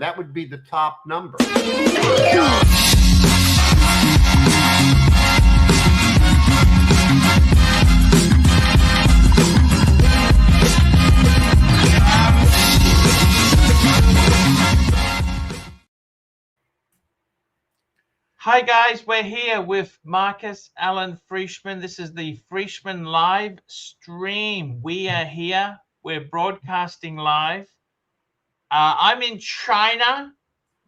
That would be the top number. Hi guys, we're here with Marcus Allen Frishman. This is the Frishman live stream. We are here. We're broadcasting live. I'm in China.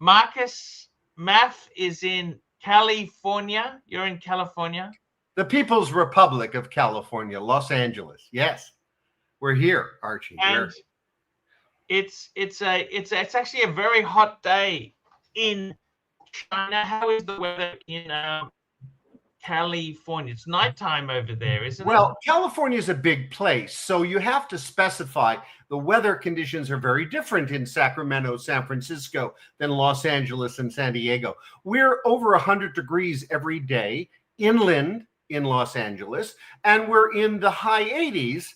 Marcus Math is in California. You're in California. The People's Republic of California, Los Angeles. Yes, we're here, Archie. And it's actually a very hot day in China. How is the weather in California? It's nighttime over there, isn't it? Well, California is a big place, so you have to specify the weather conditions are very different in Sacramento, San Francisco than Los Angeles and San Diego. We're over 100 degrees every day inland in Los Angeles, and we're in the high 80s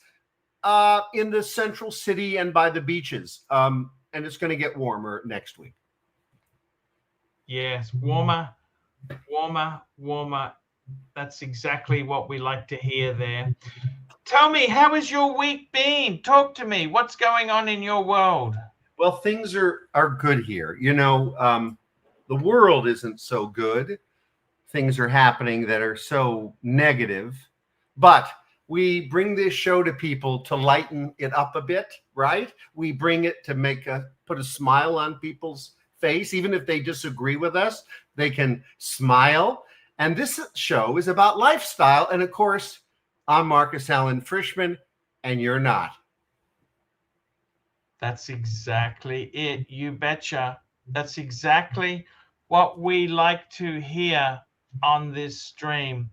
in the central city and by the beaches. And it's going to get warmer next week. Yes, warmer, warmer, warmer. That's exactly what we like to hear there. Tell me, how has your week been? Talk to me. What's going on in your world? Well, things are good here. You know, the world isn't so good. Things are happening that are so negative. But we bring this show to people to lighten it up a bit, right? We bring it to put a smile on people's face. Even if they disagree with us, they can smile. And this show is about lifestyle. And of course, I'm Marcus Allen Frishman, and you're not. That's exactly it. You betcha. That's exactly what we like to hear on this stream.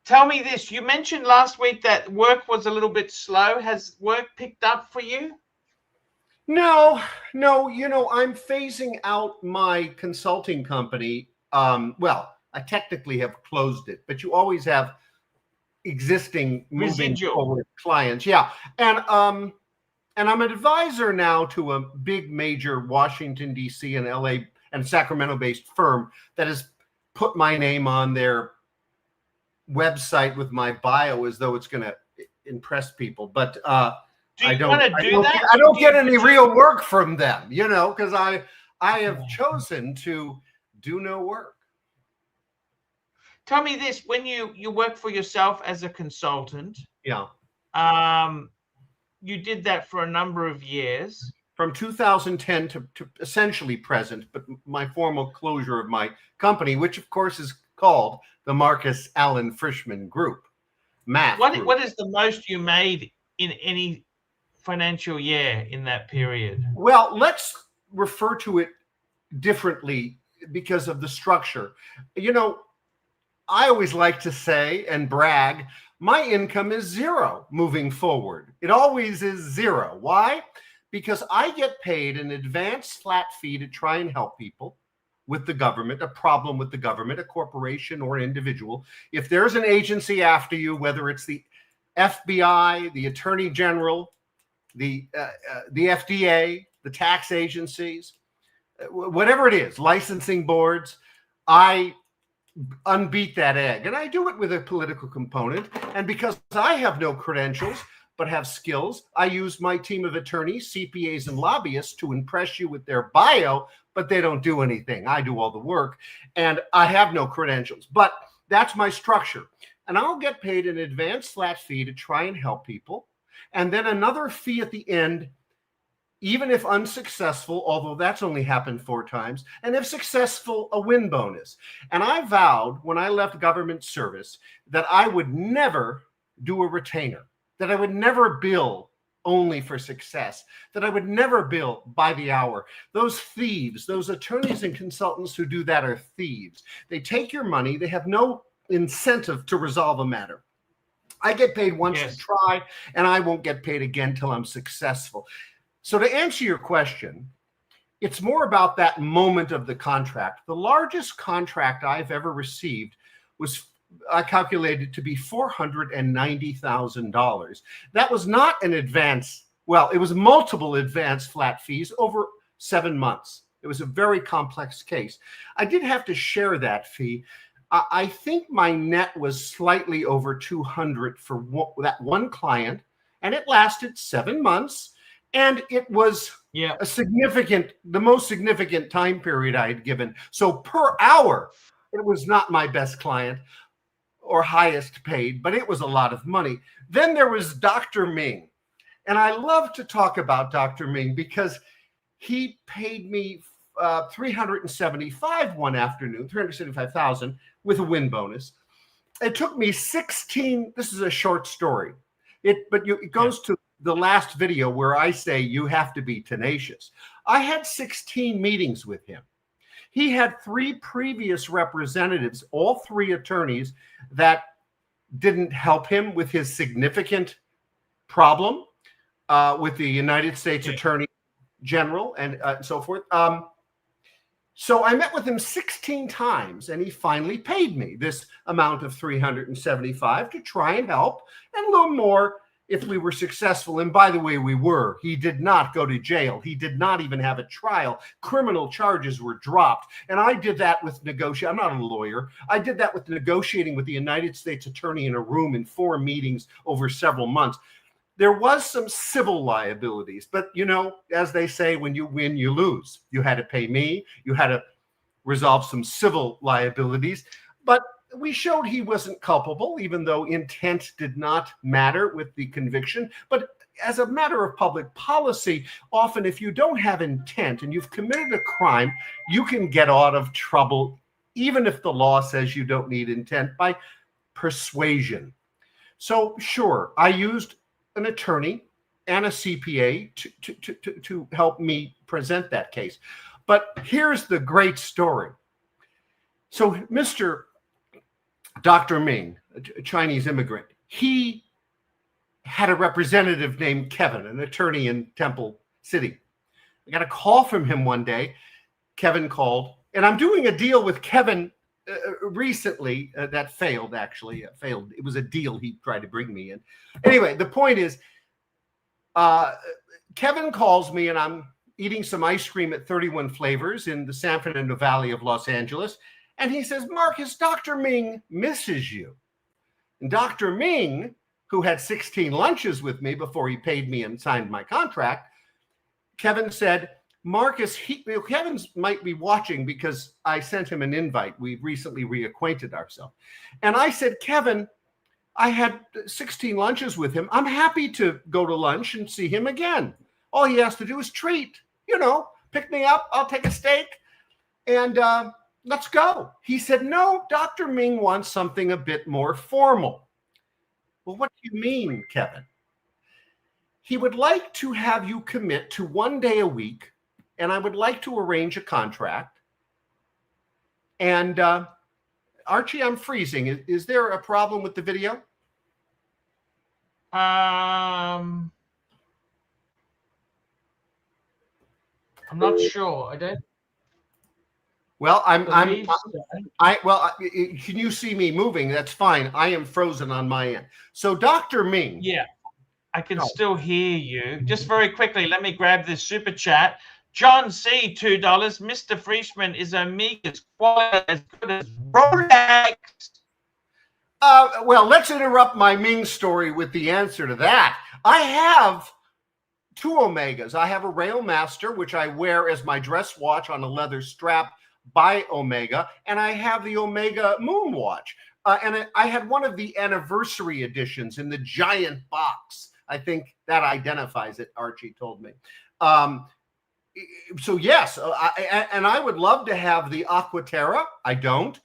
Tell me this. You mentioned last week that work was a little bit slow. Has work picked up for you? No, you know, I'm phasing out my consulting company. Well, I technically have closed it, but you always have existing moving forward clients. Yeah. And I'm an advisor now to a big major Washington, D.C. and L.A. and Sacramento-based firm that has put my name on their website with my bio as though it's going to impress people. But I don't get any real work from them, you know, because I have chosen to do no work. Tell me this, when you work for yourself as a consultant, yeah, you did that for a number of years. From 2010 to essentially present, but my formal closure of my company, which of course is called the Marcus Allen Frishman Group. What is the most you made in any financial year in that period? Well, let's refer to it differently because of the structure. You know, I always like to say and brag, my income is zero moving forward. It always is zero. Why? Because I get paid an advance flat fee to try and help people with the government, a problem with the government, a corporation or an individual. If there's an agency after you, whether it's the FBI, the Attorney General, the FDA, the tax agencies, whatever it is, licensing boards, I unbeat that egg. And I do it with a political component. And because I have no credentials, but have skills, I use my team of attorneys, CPAs, and lobbyists to impress you with their bio, but they don't do anything. I do all the work, and I have no credentials. But that's my structure. And I'll get paid an advance flat fee to try and help people. And then another fee at the end, even if unsuccessful, although that's only happened 4 times, and if successful, a win bonus. And I vowed when I left government service that I would never do a retainer, that I would never bill only for success, that I would never bill by the hour. Those thieves, those attorneys and consultants who do that are thieves. They take your money. They have no incentive to resolve a matter. I get paid once to try, and I won't get paid again till I'm successful. So to answer your question, it's more about that moment of the contract. The largest contract I've ever received was, I calculated to be $490,000. That was not an advance. Well, it was multiple advance flat fees over 7 months. It was a very complex case. I did have to share that fee. I think my net was slightly over 200 for that one client, and it lasted 7 months, and it was the most significant time period I had given. So per hour, it was not my best client or highest paid, but it was a lot of money. Then there was Dr. Ming, and I love to talk about Dr. Ming because he paid me $375 one afternoon, $375,000 with a win bonus. It took me 16. This is a short story. It goes to the last video where I say you have to be tenacious. I had 16 meetings with him. He had 3 previous representatives, all 3 attorneys that didn't help him with his significant problem with the United States Attorney General and so forth. So I met with him 16 times, and he finally paid me this amount of $375 to try and help, and a little more if we were successful. And by the way, we were. He did not go to jail. He did not even have a trial. Criminal charges were dropped. And I did that with I'm not a lawyer. I did that with negotiating with the United States Attorney in a room in 4 meetings over several months. There was some civil liabilities, but you know, as they say, when you win, you lose. You had to pay me. You had to resolve some civil liabilities, but we showed he wasn't culpable, even though intent did not matter with the conviction. But as a matter of public policy, often if you don't have intent and you've committed a crime, you can get out of trouble, even if the law says you don't need intent, by persuasion. So sure, I used an attorney and a CPA to help me present that case. But here's the great story. So Mr. Dr. Ming, a Chinese immigrant, he had a representative named Kevin, an attorney in Temple City. I got a call from him one day. Kevin called, and I'm doing a deal with Kevin recently that failed, actually. Failed. It was a deal he tried to bring me in. Anyway, the point is, Kevin calls me, and I'm eating some ice cream at 31 Flavors in the San Fernando Valley of Los Angeles. And he says, Marcus, Dr. Ming misses you. And Dr. Ming, who had 16 lunches with me before he paid me and signed my contract, Kevin said, Marcus, Kevin might be watching because I sent him an invite. We've recently reacquainted ourselves. And I said, Kevin, I had 16 lunches with him. I'm happy to go to lunch and see him again. All he has to do is treat, pick me up. I'll take a steak and let's go. He said, no, Dr. Ming wants something a bit more formal. Well, what do you mean, Kevin? He would like to have you commit to 1 day a week, and I would like to arrange a contract. And Archie, I'm freezing. Is there a problem with the video? I'm not sure. I don't. Well, can you see me moving? That's fine. I am frozen on my end. So Dr. Ming. Yeah, I can still hear you. Just very quickly, let me grab this super chat. John C, $2. Mr. Frishman is Omega's quality as good as Rolex. Well, let's interrupt my Ming story with the answer to that. I have 2 Omegas. I have a Rail Master, which I wear as my dress watch on a leather strap by Omega, and I have the Omega Moon Watch. And I had one of the anniversary editions in the giant box. I think that identifies it, Archie told me. So yes, I would love to have the Aquaterra. I don't.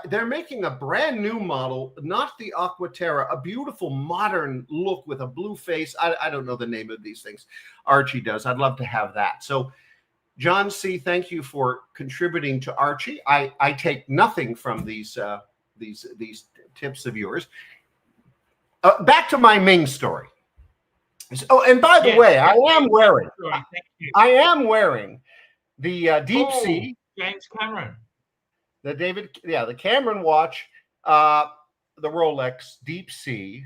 They're making a brand new model, not the Aquaterra, a beautiful modern look with a blue face. I don't know the name of these things. Archie does. I'd love to have that. So John C., thank you for contributing to Archie. I take nothing from these tips of yours. Back to my Ming story. Oh, and by the way, I am wearing the Deep Sea James Cameron, the Cameron watch, the Rolex Deep Sea,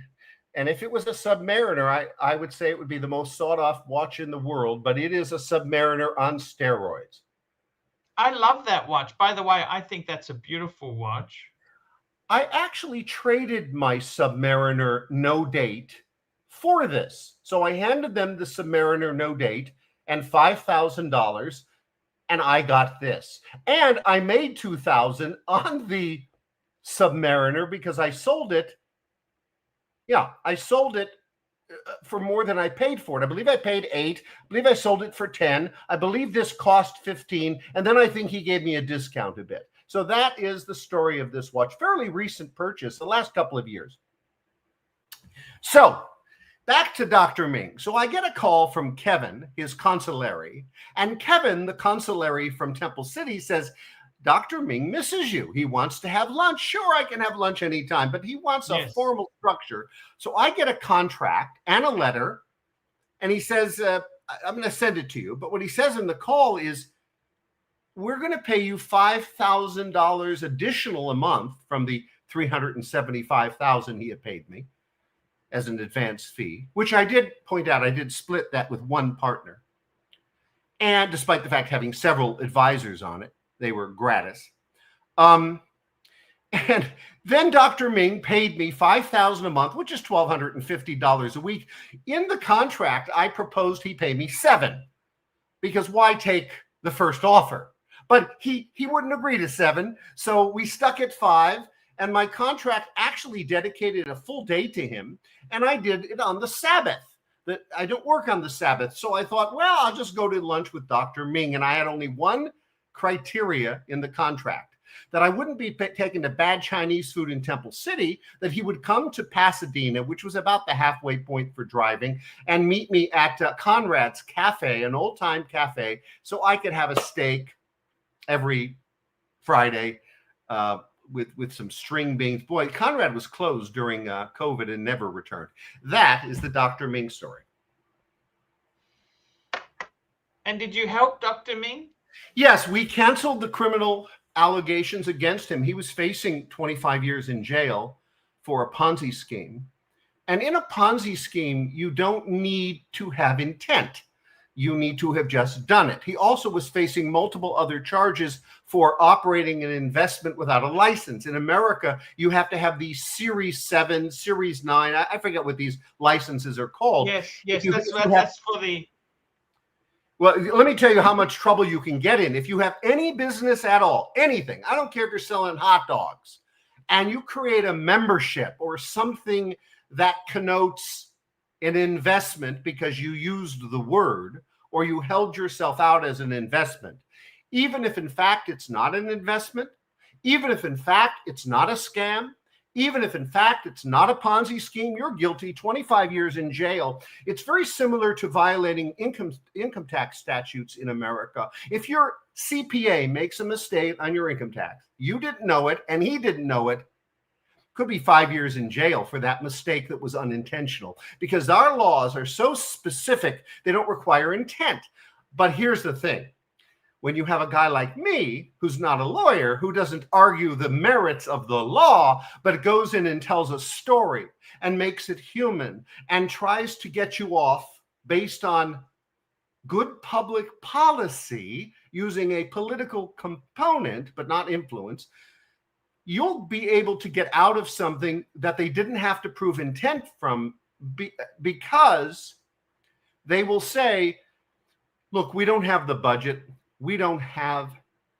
And if it was a Submariner, I would say it would be the most sought-off watch in the world, but it is a Submariner on steroids. I love that watch. By the way, I think that's a beautiful watch. I actually traded my Submariner no date for this. So I handed them the Submariner no date and $5,000, and I got this. And I made $2,000 on the Submariner because I sold it. Yeah, I sold it for more than I paid for it. I believe I paid 8. I believe I sold it for 10. I believe this cost 15. And then I think he gave me a discount a bit. So that is the story of this watch. Fairly recent purchase, the last couple of years. So back to Dr. Ming. So I get a call from Kevin, his consulary. And Kevin, the consulary from Temple City, says, Dr. Ming misses you. He wants to have lunch. Sure, I can have lunch anytime, but he wants a formal structure. So I get a contract and a letter, and he says, I'm going to send it to you. But what he says in the call is, we're going to pay you $5,000 additional a month from the $375,000 he had paid me as an advance fee, which I did point out, I did split that with one partner. And despite the fact having several advisors on it, they were gratis. And then Dr. Ming paid me $5,000 a month, which is $1,250 a week. In the contract, I proposed he pay me $7, because why take the first offer? But he wouldn't agree to $7, so we stuck at $5, and my contract actually dedicated a full day to him, and I did it on the Sabbath. That I don't work on the Sabbath, so I thought, well, I'll just go to lunch with Dr. Ming, and I had only one criteria in the contract, that I wouldn't be taking to bad Chinese food in Temple City, that he would come to Pasadena, which was about the halfway point for driving, and meet me at Conrad's Cafe, an old-time cafe, so I could have a steak every Friday with some string beans. Boy, Conrad was closed during COVID and never returned. That is the Dr. Ming story. And did you help Dr. Ming? Yes, we canceled the criminal allegations against him. He was facing 25 years in jail for a Ponzi scheme. And in a Ponzi scheme, you don't need to have intent. You need to have just done it. He also was facing multiple other charges for operating an investment without a license. In America, you have to have these Series 7, Series 9. I forget what these licenses are called. Yes, that's for the... Well, let me tell you how much trouble you can get in. If you have any business at all, anything, I don't care if you're selling hot dogs, and you create a membership or something that connotes an investment because you used the word or you held yourself out as an investment, even if in fact it's not an investment, even if in fact it's not a scam, even if in fact it's not a Ponzi scheme, you're guilty, 25 years in jail. It's very similar to violating income tax statutes in America. If your CPA makes a mistake on your income tax, you didn't know it and he didn't know it, could be 5 years in jail for that mistake that was unintentional, because our laws are so specific, they don't require intent. But here's the thing. When you have a guy like me, who's not a lawyer, who doesn't argue the merits of the law, but goes in and tells a story and makes it human and tries to get you off based on good public policy using a political component, but not influence, you'll be able to get out of something that they didn't have to prove intent from, because they will say, look, we don't have the budget. We don't have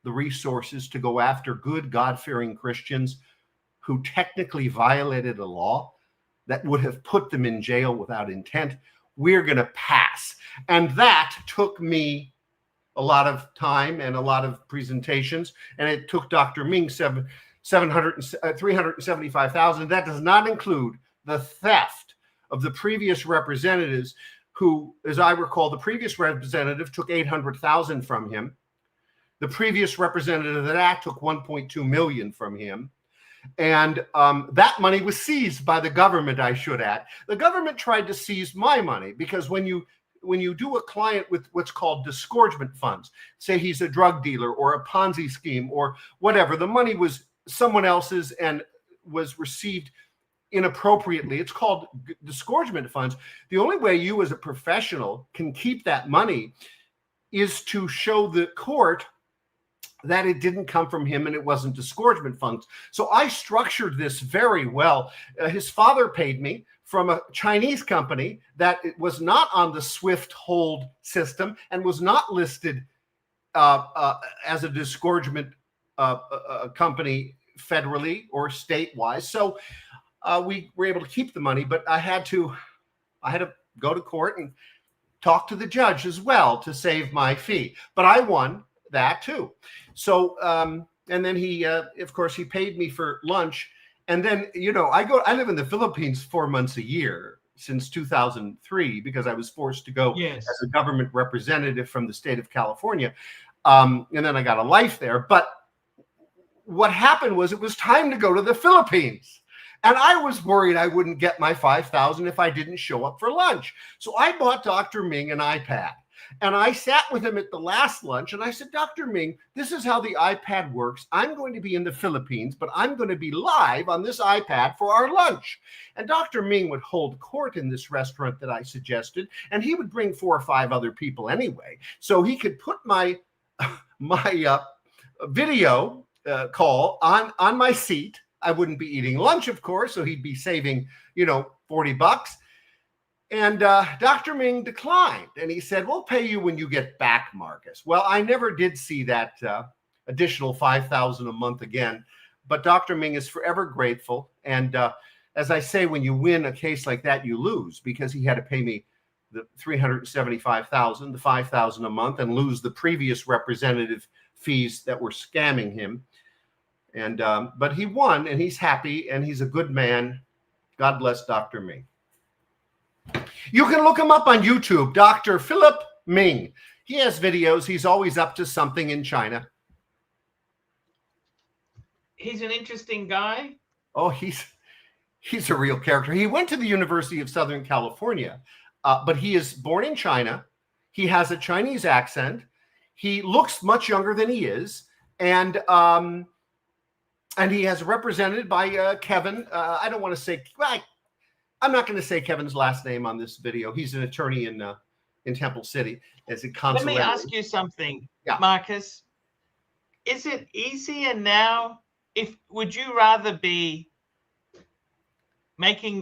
the resources to go after good, God-fearing Christians who technically violated a law that would have put them in jail without intent. We're going to pass. And that took me a lot of time and a lot of presentations, and it took Dr. Ming $375,000. That does not include the theft of the previous representatives who, as I recall, the previous representative took $800,000 from him. The previous representative of that took $1.2 million from him. And that money was seized by the government, I should add. The government tried to seize my money because when you do a client with what's called disgorgement funds, say he's a drug dealer or a Ponzi scheme or whatever, the money was someone else's and was received inappropriately. It's called disgorgement funds. The only way you as a professional can keep that money is to show the court that it didn't come from him and it wasn't disgorgement funds. So I structured this very well. His father paid me from a Chinese company that it was not on the SWIFT hold system and was not listed as a disgorgement company federally or state-wise. So we were able to keep the money, but I had to go to court and talk to the judge as well to save my fee. But I won that too. So and then he of course he paid me for lunch. And then, you know, I live in the Philippines 4 months a year since 2003 because I was forced to go as a government representative from the state of California. And then I got a life there. But what happened was it was time to go to the Philippines. And I was worried I wouldn't get my $5,000 if I didn't show up for lunch. So I bought Dr. Ming an iPad. And I sat with him at the last lunch and I said, Dr. Ming, this is how the iPad works. I'm going to be in the Philippines, but I'm going to be live on this iPad for our lunch. And Dr. Ming would hold court in this restaurant that I suggested, and he would bring 4 or 5 other people anyway. So he could put my video call on my seat. I wouldn't be eating lunch, of course, so he'd be saving, you know, $40. And Dr. Ming declined, and he said, we'll pay you when you get back, Marcus. Well, I never did see that additional $5,000 a month again, but Dr. Ming is forever grateful. And as I say, when you win a case like that, you lose, because he had to pay me the $375,000, the $5,000 a month, and lose the previous representative fees that were scamming him. And but he won, and he's happy, and he's a good man. God bless Dr. Ming. You can look him up on YouTube, Dr. Philip Ming. He has videos. He's always up to something in China. He's an interesting guy. Oh, he's a real character. He went to the University of Southern California, but he is born in China. He has a Chinese accent. He looks much younger than he is, and he has represented by Kevin. I don't want to say. I'm not going to say Kevin's last name on this video. He's an attorney in Temple City as a consulate. Let me ask you something, yeah. Marcus. Is it easier now? Would you rather be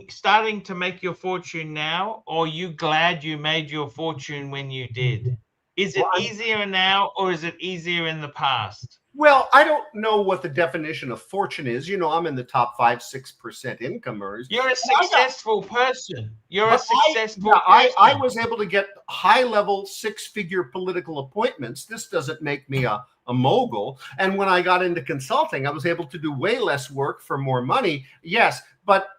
starting to make your fortune now, or are you glad you made your fortune when you did? Is it easier now, or is it easier in the past? Well, I don't know what the definition of fortune is. You know, I'm in the top 5-6% income earners. You're a successful person. You're a successful person. I was able to get high-level 6-figure political appointments. This doesn't make me a mogul. And when I got into consulting, I was able to do way less work for more money. Yes, but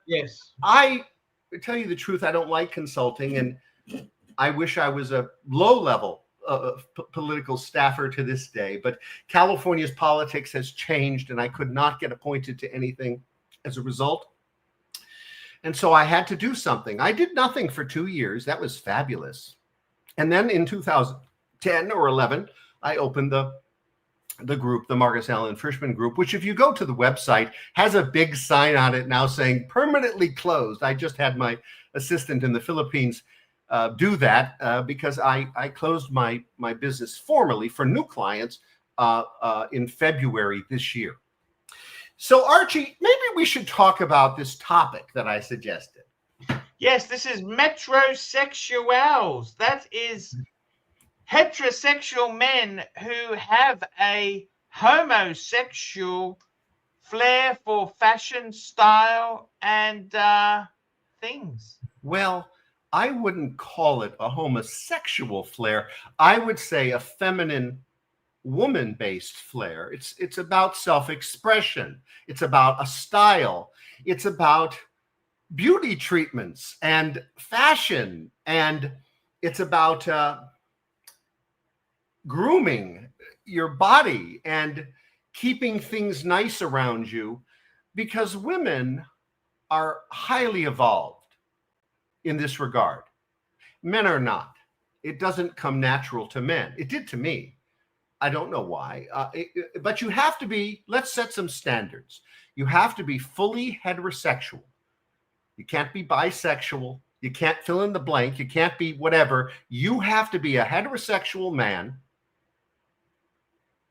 I tell you the truth, I don't like consulting, and I wish I was a low-level political staffer to this day, but California's politics has changed, and I could not get appointed to anything as a result. And so I had to do something. I did nothing for 2 years. That was fabulous. And then in 2010 or 11, I opened the group, the Marcus Allen Frishman group, which if you go to the website has a big sign on it now saying permanently closed. I just had my assistant in the Philippines do that because I closed my business formally for new clients in February this year. So Archie, maybe we should talk about this topic that I suggested. Yes, this is metrosexuals. That is heterosexual men who have a homosexual flair for fashion, style, and things. Well, I wouldn't call it a homosexual flair. I would say a feminine, woman-based flair. It's about self-expression. It's about a style. It's about beauty treatments and fashion. And it's about grooming your body and keeping things nice around you, because women are highly evolved in this regard. Men are not. It doesn't come natural to men. It did to me. I don't know why. But you have to be, let's set some standards. You have to be fully heterosexual You can't be bisexual. You can't fill in the blank. You can't be whatever. You have to be a heterosexual man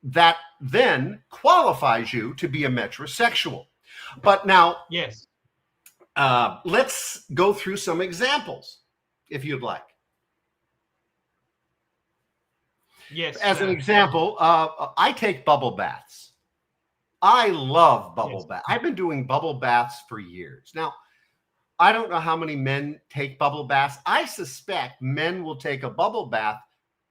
that then qualifies you to be a metrosexual. But now, Yes. let's go through some examples, if you'd like. Yes. As an example, I take bubble baths. I love bubble baths. I've been doing bubble baths for years. Now, I don't know how many men take bubble baths. I suspect men will take a bubble bath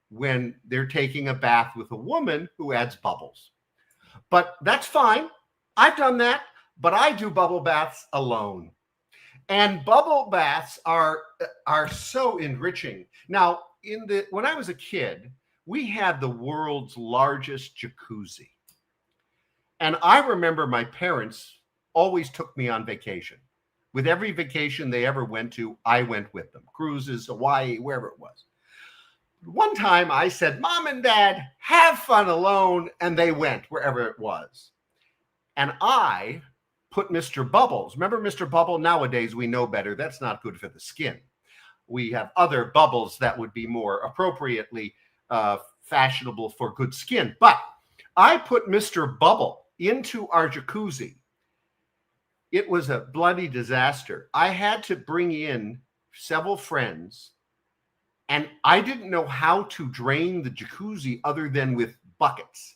when they're taking a bath with a woman who adds bubbles. But that's fine. I've done that, but I do bubble baths alone. And bubble baths are so enriching. Now, when I was a kid, we had the world's largest jacuzzi. And I remember my parents always took me on vacation. With every vacation they ever went to, I went with them. Cruises, Hawaii, wherever it was. One time I said, Mom and Dad, have fun alone. And they went wherever it was. And I put Mr. Bubbles. Remember Mr. Bubble? Nowadays, we know better. That's not good for the skin. We have other bubbles that would be more appropriately fashionable for good skin. But I put Mr. Bubble into our jacuzzi. It was a bloody disaster. I had to bring in several friends, and I didn't know how to drain the jacuzzi other than with buckets.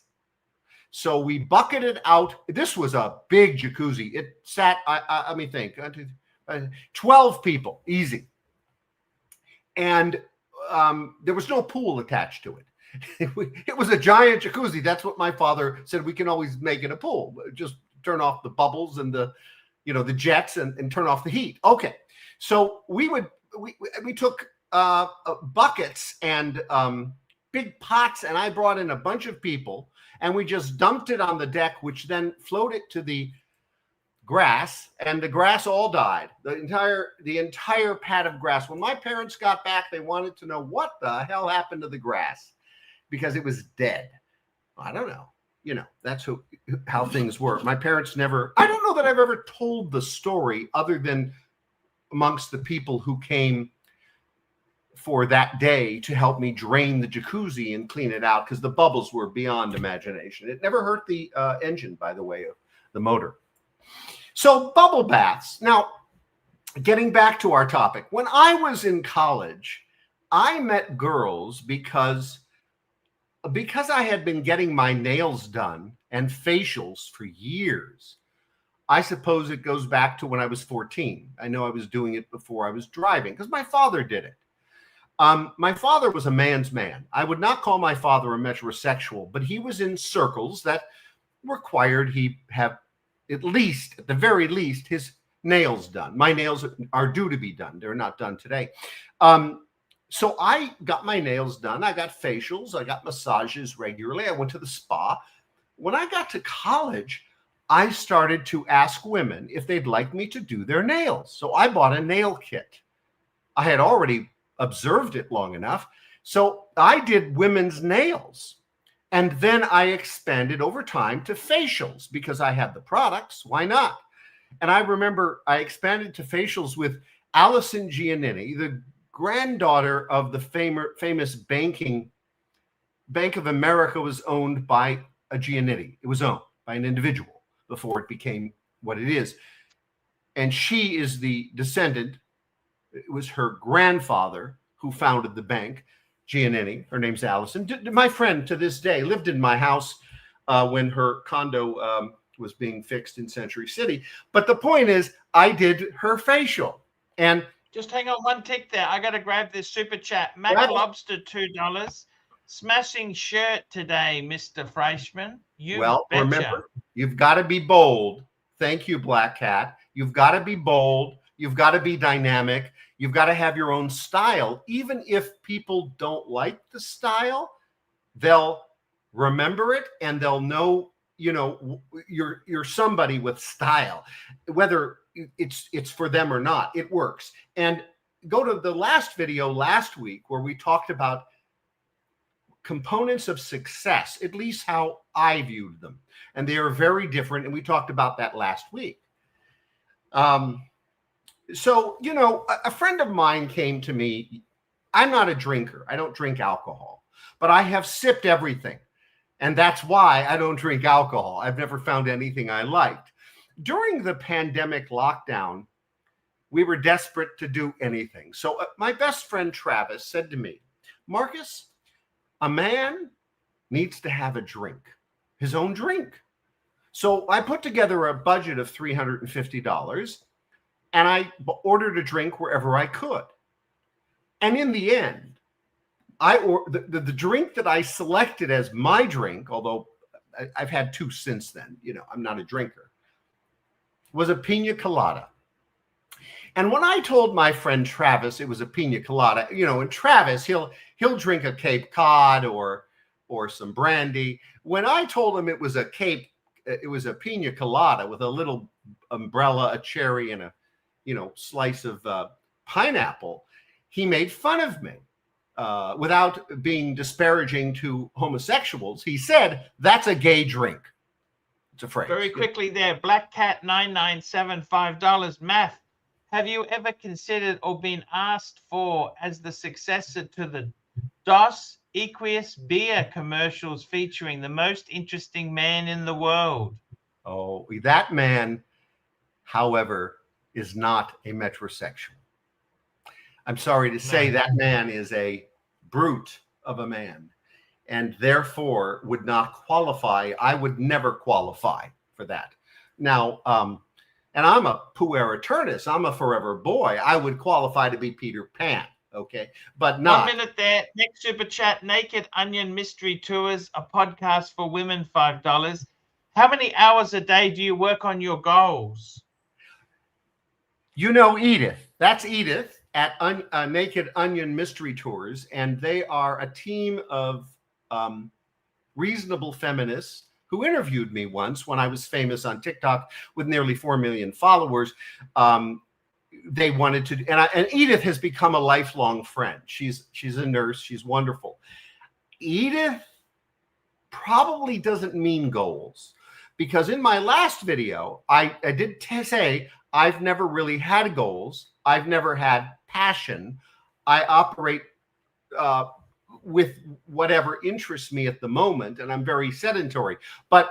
So we bucketed out. This was a big jacuzzi. It sat, let me think, 12 people, easy. And there was no pool attached to it. It was a giant jacuzzi. That's what my father said. We can always make it a pool. Just turn off the bubbles and the jets and turn off the heat. Okay. So we took buckets and big pots, and I brought in a bunch of people, and we just dumped it on the deck, which then floated to the grass, and the grass all died. The entire pad of grass. When my parents got back, they wanted to know what the hell happened to the grass, because it was dead. I don't know. That's how things work. My parents never, I don't know that I've ever told the story other than amongst the people who came for that day to help me drain the jacuzzi and clean it out, because the bubbles were beyond imagination. It never hurt the engine, by the way, of the motor. So bubble baths. Now, getting back to our topic, when I was in college, I met girls because I had been getting my nails done and facials for years. I suppose it goes back to when I was 14. I know I was doing it before I was driving because my father did it. My father was a man's man. I would not call my father a metrosexual, but he was in circles that required he have at the very least, his nails done. My nails are due to be done. They're not done today. So I got my nails done. I got facials. I got massages regularly. I went to the spa. When I got to college, I started to ask women if they'd like me to do their nails. So I bought a nail kit. I had already observed it long enough. So I did women's nails. And then I expanded over time to facials because I had the products. Why not? And I remember I expanded to facials with Allison Giannini, the granddaughter of the famous Bank of America was owned by a Giannini. It was owned by an individual before it became what it is. And she is the descendant. It was her grandfather who founded the bank, Giannini. Her name's Allison. My friend to this day lived in my house when her condo was being fixed in Century City. But the point is, I did her facial. And just hang on one tick there. I got to grab this super chat. Mac Lobster, $2. Smashing shirt today, Mr. Frishman. Remember, you've got to be bold. Thank you, Black Cat. You've got to be bold. You've got to be dynamic. You've got to have your own style. Even if people don't like the style, they'll remember it and they'll know, you're somebody with style, whether it's for them or not. It works. And go to the last video last week where we talked about components of success, at least how I viewed them. And they are very different. And we talked about that last week. So, you know, a friend of mine came to me. I'm not a drinker. I don't drink alcohol, but I have sipped everything. And that's why I don't drink alcohol. I've never found anything I liked. During the pandemic lockdown, we were desperate to do anything. So my best friend Travis said to me, Marcus, a man needs to have a drink, his own drink. So I put together a budget of $350 and I ordered a drink wherever I could. And in the end, the drink that I selected as my drink, although I've had two since then, you know, I'm not a drinker, was a pina colada. And when I told my friend Travis it was a pina colada, you know, and Travis, he'll drink a Cape Cod or some brandy. When I told him it was a pina colada with a little umbrella, a cherry, and a, you know, slice of pineapple, he made fun of me. Without being disparaging to homosexuals, he said, that's a gay drink. It's a phrase. Very quickly there, Black Cat 997, $5. Math, have you ever considered or been asked for as the successor to the Dos Equus beer commercials featuring the most interesting man in the world? Oh, that man, however, is not a metrosexual. I'm sorry to say that man is a brute of a man and therefore would not qualify. I would never qualify for that. Now, and I'm a puer eternus. I'm a forever boy. I would qualify to be Peter Pan. Okay. But not. 1 minute there. Next super chat, Naked Onion Mystery Tours, a podcast for women, $5. How many hours a day do you work on your goals? You know Edith. That's Edith at Naked Onion Mystery Tours, and they are a team of reasonable feminists who interviewed me once when I was famous on TikTok with nearly 4 million followers. They wanted to, and Edith has become a lifelong friend. She's a nurse. She's wonderful. Edith probably doesn't mean goals, because in my last video, I did say I've never really had goals. I've never had passion. I operate with whatever interests me at the moment, and I'm very sedentary. But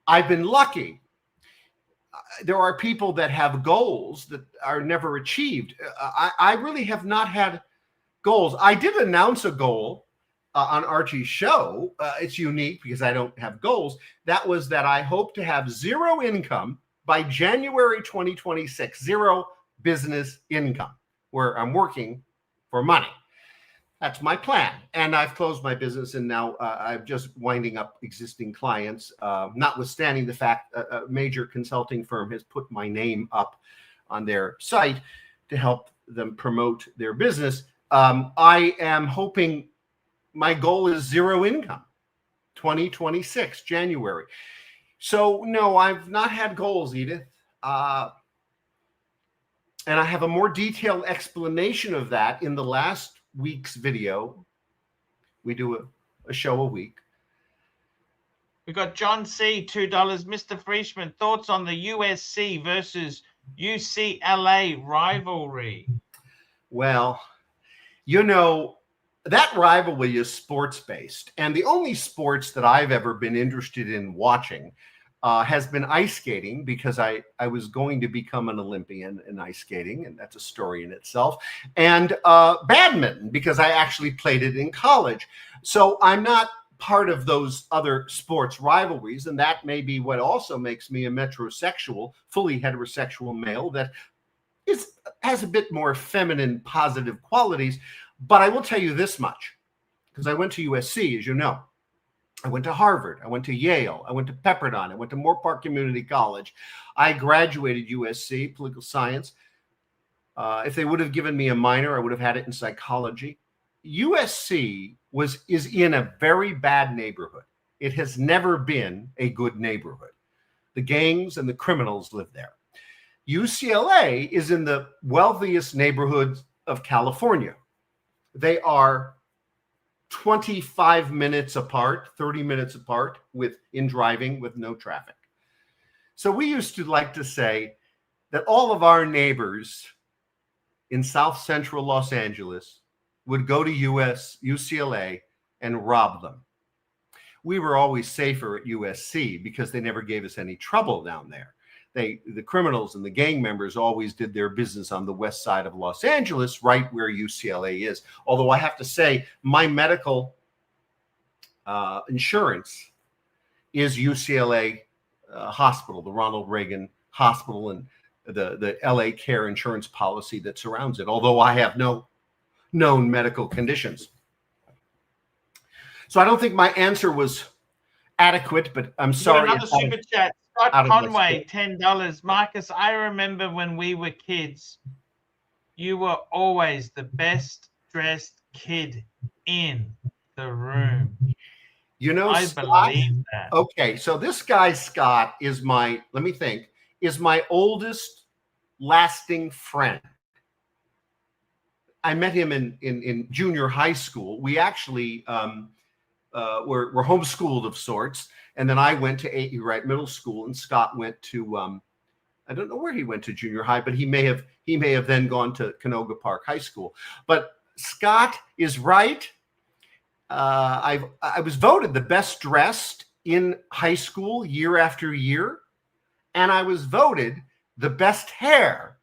I've been lucky. There are people that have goals that are never achieved. I really have not had goals. I did announce a goal on Archie's show. It's unique because I don't have goals. That was that I hope to have zero income by January 2026, zero business income, where I'm working for money. That's my plan. And I've closed my business, and now I'm just winding up existing clients, notwithstanding the fact a major consulting firm has put my name up on their site to help them promote their business. I am hoping my goal is zero income, 2026, January. So, no, I've not had goals, Edith. And I have a more detailed explanation of that in the last week's video. We do a show a week. We got John C, $2. Mr. Frishman, thoughts on the USC versus UCLA rivalry? Well, you know, that rivalry is sports-based. And the only sports that I've ever been interested in watching has been ice skating, because I was going to become an Olympian in ice skating, and that's a story in itself, and badminton, because I actually played it in college. So I'm not part of those other sports rivalries, and that may be what also makes me a metrosexual, fully heterosexual male that has a bit more feminine positive qualities. But I will tell you this much, because I went to USC, as you know. I went to Harvard. I went to Yale. I went to Pepperdine. I went to Moore Park Community College. I graduated USC, political science. If they would have given me a minor, I would have had it in psychology. USC is in a very bad neighborhood. It has never been a good neighborhood. The gangs and the criminals live there. UCLA is in the wealthiest neighborhoods of California. They are 25 minutes apart, 30 minutes apart in driving with no traffic. So we used to like to say that all of our neighbors in South Central Los Angeles would go to UCLA and rob them. We were always safer at USC because they never gave us any trouble down there. The criminals and the gang members always did their business on the west side of Los Angeles, right where UCLA is. Although I have to say, my medical insurance is UCLA Hospital, the Ronald Reagan Hospital, and the LA Care insurance policy that surrounds it, although I have no known medical conditions. So I don't think my answer was adequate, but I'm sorry. Another super chat. Scott Conway, $10. Marcus, I remember when we were kids, you were always the best dressed kid in the room. You know, I believe that. Okay, so this guy, Scott, is my, let me think, is my oldest lasting friend. I met him in junior high school. We actually were homeschooled of sorts. And then I went to A.E. Wright Middle School, and Scott went to, I don't know where he went to junior high, but he may have then gone to Canoga Park High School. But Scott is right. I was voted the best dressed in high school year after year, and I was voted the best hair.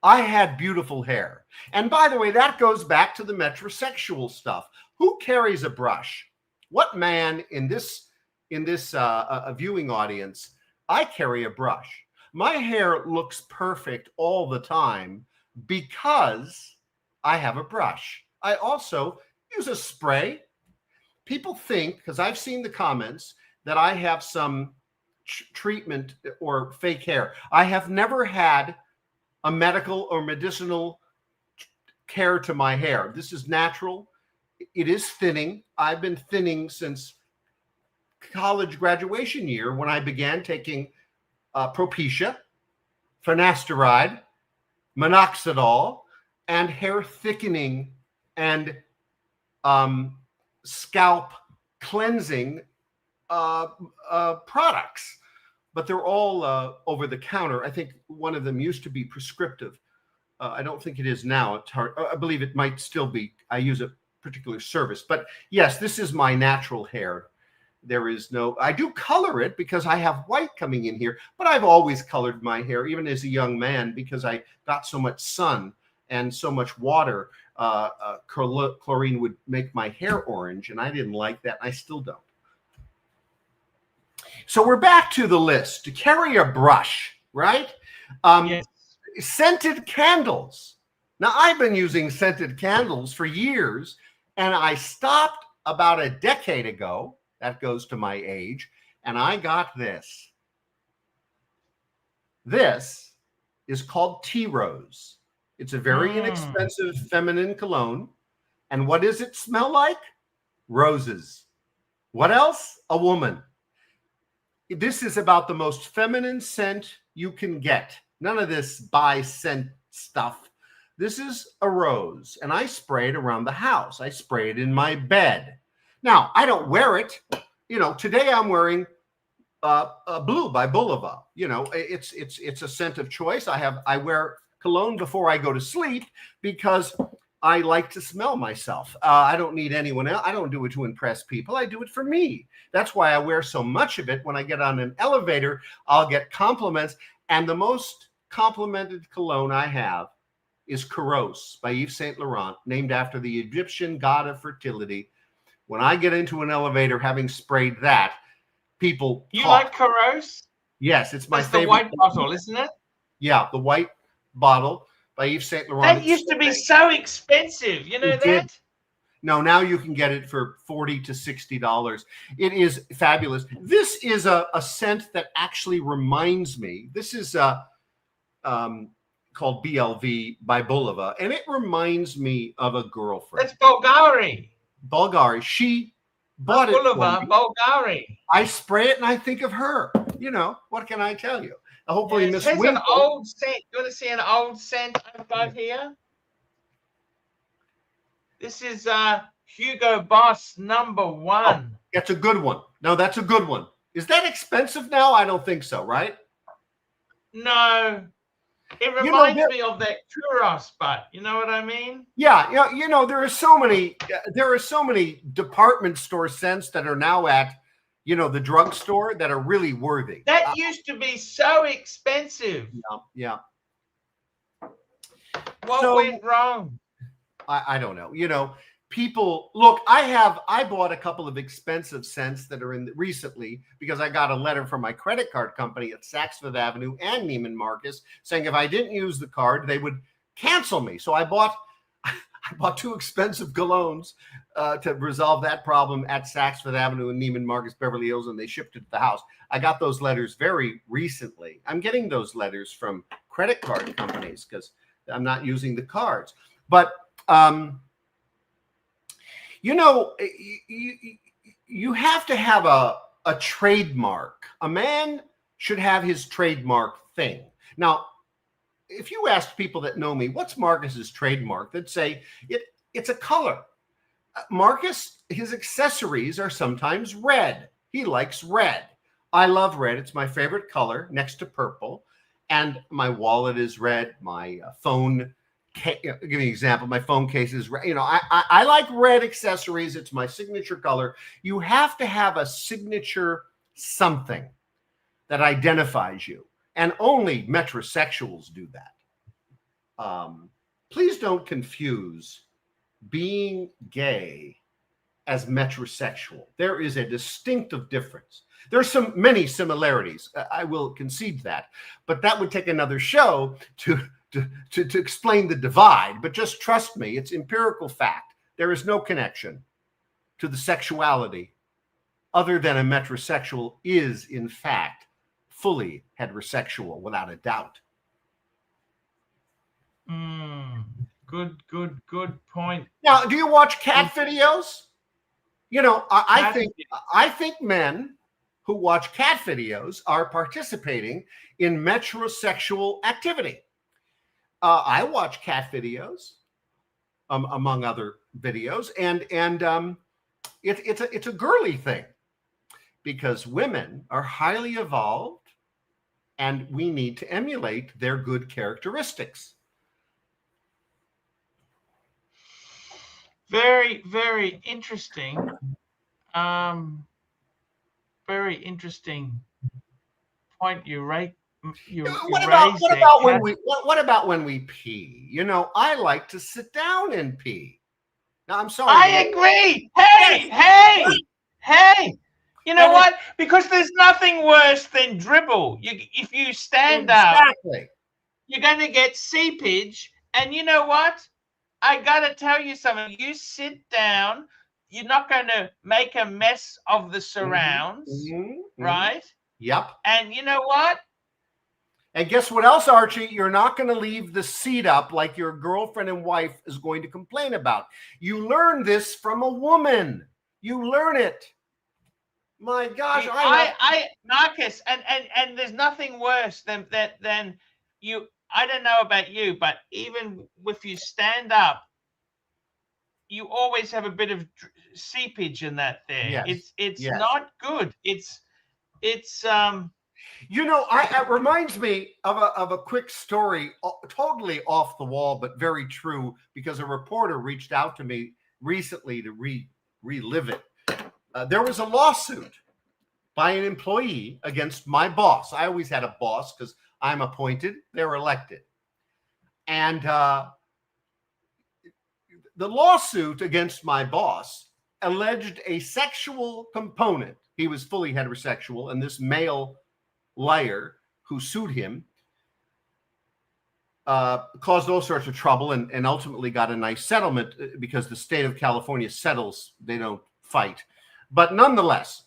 I had beautiful hair. And by the way, that goes back to the metrosexual stuff. Who carries a brush? What man in this viewing audience? I carry a brush. My hair looks perfect all the time because I have a brush. I also use a spray. People think, because I've seen the comments, that I have some treatment or fake hair. I have never had a medical or medicinal care to my hair. This is natural. It is thinning. I've been thinning since college graduation year when I began taking Propecia, finasteride, minoxidil, and hair thickening and scalp cleansing products. But they're all over the counter. I think one of them used to be prescriptive. I don't think it is now. It's hard. I believe it might still be. I use a particular service. But yes, this is my natural hair. There is no, I do color it because I have white coming in here, but I've always colored my hair, even as a young man, because I got so much sun and so much water. Chlorine would make my hair orange, and I didn't like that. And I still don't. So we're back to the list. To carry a brush, right? Yes. Scented candles. Now, I've been using scented candles for years, and I stopped about a decade ago. That goes to my age. And I got this. This is called Tea Rose. It's a very inexpensive feminine cologne. And what does it smell like? Roses. What else? A woman. This is about the most feminine scent you can get. None of this buy scent stuff. This is a rose, and I spray it around the house. I spray it in my bed. Now, I don't wear it. You know, today I'm wearing Blue by Bulova. You know, it's a scent of choice. I wear cologne before I go to sleep because I like to smell myself. I don't need anyone else. I don't do it to impress people. I do it for me. That's why I wear so much of it. When I get on an elevator, I'll get compliments. And the most complimented cologne I have is Caros by Yves Saint Laurent, named after the Egyptian god of fertility. When I get into an elevator having sprayed that, people You talk. like Caros? Yes, it's my That's favorite. the white bottle, isn't it? Yeah, the white bottle by Yves Saint Laurent. That used to be so expensive. You know It did. that? No, now you can get it for $40 to $60. It is fabulous. This is a scent that actually reminds me. This is called BLV by Bulova, and it reminds me of a girlfriend. That's Bulgari. Bulgari. She bought it for Bulova, me. Bulgari. I spray it and I think of her. You know, what can I tell you? Hopefully, Yes, Miss here's an Winkle. old scent. You want to see an old scent I've got here? This is Hugo Boss #1. Oh, that's a good one. No, that's a good one. Is that expensive now? I don't think so, right? No. It reminds me of that churros butt. You know what I mean? Yeah, there are so many department store scents that are now at, the drugstore that are really worthy. That used to be so expensive. Yeah. What went wrong? I don't know. People look. I bought a couple of expensive scents that are in recently because I got a letter from my credit card company at Saks Fifth Avenue and Neiman Marcus saying if I didn't use the card, they would cancel me. So I bought 2 expensive colognes to resolve that problem at Saks Fifth Avenue and Neiman Marcus, Beverly Hills, and they shipped it to the house. I got those letters very recently. I'm getting those letters from credit card companies because I'm not using the cards. But you have to have a trademark. A man should have his trademark thing. Now, if you ask people that know me, what's Marcus's trademark? They'd say it's a color. Marcus, his accessories are sometimes red. He likes red. I love red. It's my favorite color next to purple. And my wallet is red. My phone, give you an example. My phone case is red. I like red accessories. It's my signature color. You have to have a signature something that identifies you. And only metrosexuals do that. Please don't confuse being gay as metrosexual. There is a distinctive difference. There's many similarities. I will concede that, but that would take another show to explain the divide. But just trust me, it's empirical fact. There is no connection to the sexuality other than a metrosexual is, in fact, fully heterosexual without a doubt. Good point. Now, do you watch cat videos? I think men who watch cat videos are participating in metrosexual activity. I watch cat videos, among other videos, and it's a girly thing because women are highly evolved, and we need to emulate their good characteristics. Very, very interesting. Very interesting point you raised. What about when we pee? I like to sit down and pee. Now, I'm sorry. I agree. Hey. You know what? Because there's nothing worse than dribble. If you stand up, you're going to get seepage. And you know what? I got to tell you something. You sit down, you're not going to make a mess of the surrounds, right? Yep. And you know what? And guess what else, Archie? You're not going to leave the seat up like your girlfriend and wife is going to complain about. You learn this from a woman. You learn it. My gosh, Marcus, and there's nothing worse than you. I don't know about you, but even if you stand up, you always have a bit of seepage in that there. Yes. It's not good. It reminds me of a quick story, totally off the wall, but very true, because a reporter reached out to me recently to relive it. There was a lawsuit by an employee against my boss. I always had a boss because I'm appointed, they're elected. And the lawsuit against my boss alleged a sexual component. He was fully heterosexual, and this male liar who sued him caused all sorts of trouble and ultimately got a nice settlement because the state of California settles, they don't fight. But nonetheless,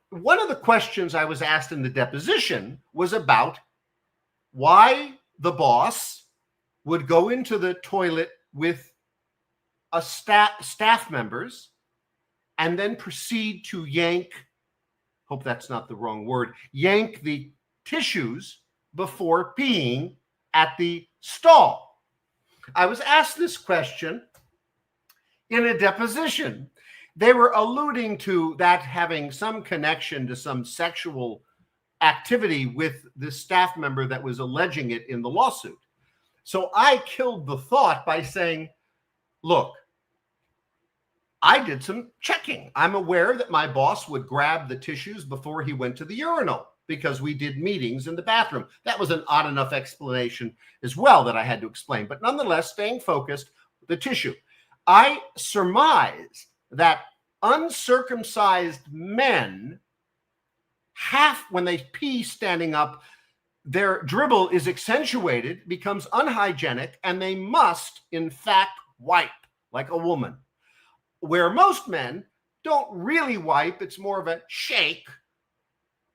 one of the questions I was asked in the deposition was about why the boss would go into the toilet with a staff members and then proceed to yank, hope that's not the wrong word, yank the tissues before peeing at the stall. I was asked this question in a deposition. They were alluding to that having some connection to some sexual activity with this staff member that was alleging it in the lawsuit. So I killed the thought by saying, look, I did some checking. I'm aware that my boss would grab the tissues before he went to the urinal because we did meetings in the bathroom. That was an odd enough explanation as well that I had to explain. But nonetheless, staying focused, the tissue. I surmised that uncircumcised men, when they pee standing up, their dribble is accentuated, becomes unhygienic, and they must, in fact, wipe like a woman. Where most men don't really wipe, it's more of a shake.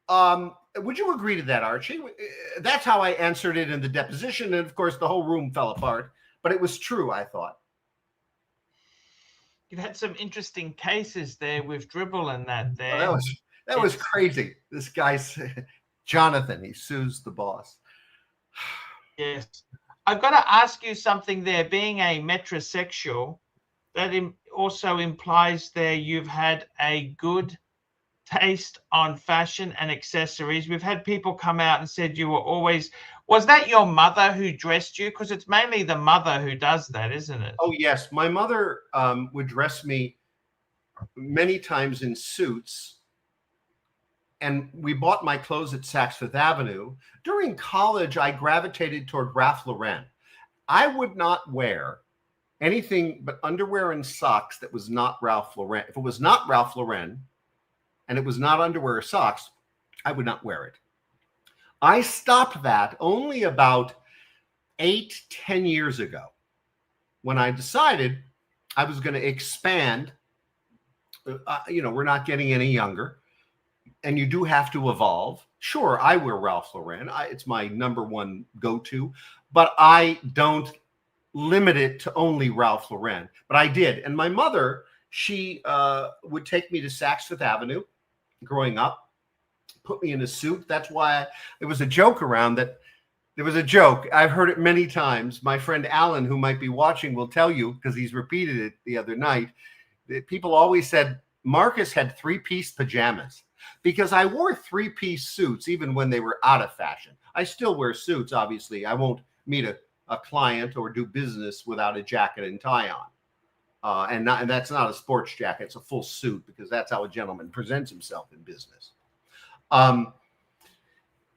Would you agree to that, Archie? That's how I answered it in the deposition, and of course, the whole room fell apart. But it was true, I thought. You've had some interesting cases there with dribble and that there. Well, that was crazy. This guy, Jonathan, he sues the boss. Yes. I've got to ask you something there. Being a metrosexual, that also implies there you've had a good taste on fashion and accessories. We've had people come out and said you were always... Was that your mother who dressed you? Because it's mainly the mother who does that, isn't it? Oh, yes. My mother would dress me many times in suits. And we bought my clothes at Saks Fifth Avenue. During college, I gravitated toward Ralph Lauren. I would not wear anything but underwear and socks that was not Ralph Lauren. If it was not Ralph Lauren and it was not underwear or socks, I would not wear it. I stopped that only about 8-10 years ago when I decided I was going to expand. We're not getting any younger, and you do have to evolve. Sure, I wear Ralph Lauren. It's my number one go-to, but I don't limit it to only Ralph Lauren. But I did. And my mother, she would take me to Saks Fifth Avenue growing up, put me in a suit. That's why there was a joke around that. There was a joke. I've heard it many times. My friend Alan, who might be watching, will tell you, because he's repeated it the other night, that people always said Marcus had three-piece pajamas because I wore three-piece suits even when they were out of fashion. I still wear suits, obviously. I won't meet a client or do business without a jacket and tie on. And that's not a sports jacket. It's a full suit because that's how a gentleman presents himself in business.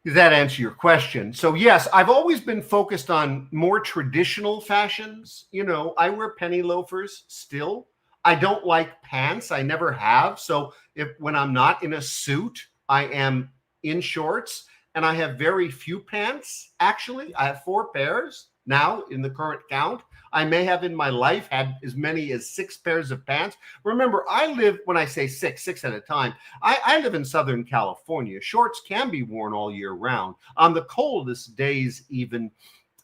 Does that answer your question? So yes, I've always been focused on more traditional fashions. I wear penny loafers still. I don't like pants. I never have. So when I'm not in a suit, I am in shorts, and I have very few pants. Actually, I have 4 pairs now in the current count. I may have in my life had as many as 6 pairs of pants. Remember, I live, when I say 6 at a time, I live in Southern California. Shorts can be worn all year round. On the coldest days even,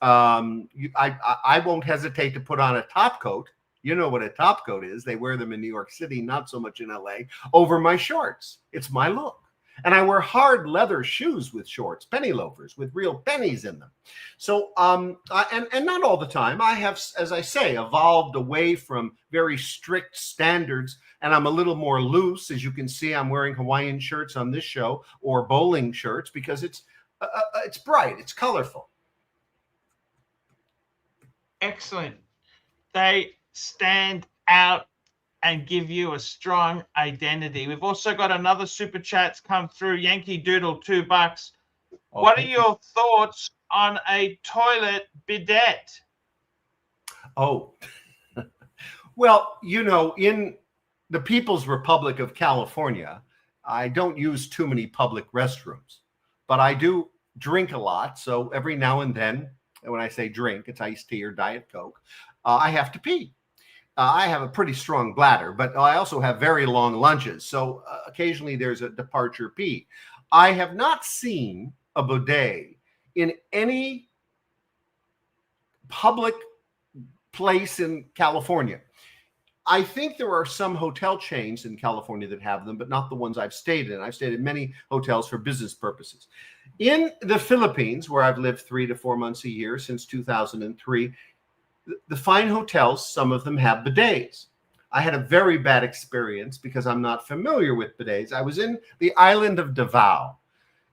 I won't hesitate to put on a top coat. You know what a top coat is. They wear them in New York City, not so much in LA, over my shorts. It's my look. And I wear hard leather shoes with shorts, penny loafers with real pennies in them. So, and not all the time. I have, as I say, evolved away from very strict standards, and I'm a little more loose. As you can see, I'm wearing Hawaiian shirts on this show or bowling shirts because it's bright, it's colorful. Excellent. They stand out and give you a strong identity. We've also got another super chats come through. Yankee Doodle, $2. Okay. What are your thoughts on a toilet bidet? Oh, well, in the People's Republic of California, I don't use too many public restrooms, but I do drink a lot. So every now and then, when I say drink, it's iced tea or Diet Coke, I have to pee. I have a pretty strong bladder, but I also have very long lunges. So occasionally there's a departure pee. I have not seen a bidet in any public place in California. I think there are some hotel chains in California that have them, but not the ones I've stayed in. I've stayed in many hotels for business purposes. In the Philippines, where I've lived 3 to 4 months a year since 2003, the fine hotels, some of them have bidets. I had a very bad experience because I'm not familiar with bidets. I was in the island of Davao,